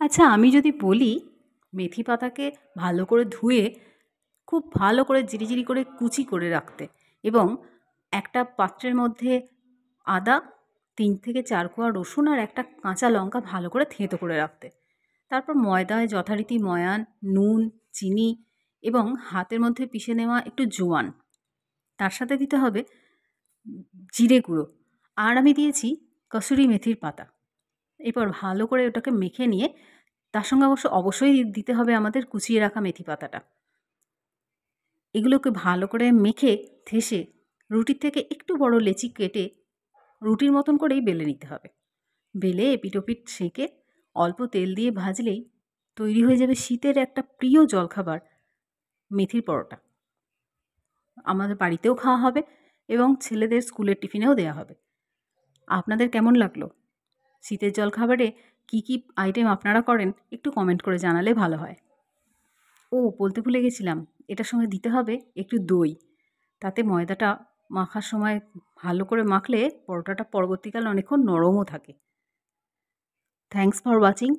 আচ্ছা, আমি যদি বলি মেথি পাতাকে ভালো করে ধুয়ে খুব ভালো করে জিরি করে কুচি করে রাখতে এবং একটা পাত্রের মধ্যে আদা, ৩ থেকে ৪ কোয়া রসুন আর একটা কাঁচা লঙ্কা ভালো করে থেঁতো করে রাখতে। তারপর ময়দায় যথারীতি ময়ান, নুন, চিনি এবং হাতের মধ্যে পিষে নেওয়া একটু জোয়ান। তার সাথে দিতে হবে জিরে গুঁড়ো। আর আমি দিয়েছি কসুরি মেথির পাতা। এরপর ভালো করে ওটাকে মেখে নিয়ে তার সঙ্গে অবশ্যই দিতে হবে আমাদের কুচিয়ে রাখা মেথি পাতাটা। এগুলোকে ভালো করে মেখে ঠেসে রুটির থেকে একটু বড় লেচি কেটে রুটির মতন করেই বেলে নিতে হবে। বেলে এপিঠ ওপিঠ সেঁকে অল্প তেল দিয়ে ভাজলেই তৈরি হয়ে যাবে শীতের একটা প্রিয় জলখাবার মেথির পরোটা। আমাদের বাড়িতেও খাওয়া হবে এবং ছেলেদের স্কুলের টিফিনেও দেয়া হবে। আপনাদের কেমন লাগলো? শীতের জলখাবারে কী আইটেম আপনারা করেন একটু কমেন্ট করে জানালে ভালো হয়। ও বলতে ভুলে গেছিলাম, এটার সঙ্গে দিতে হবে একটু দই। তাতে ময়দাটা মাখার সময় ভালো করে মাখলে পরোটাটা পরবর্তীকালে অনেকক্ষণ নরমও থাকে। Thanks for watching.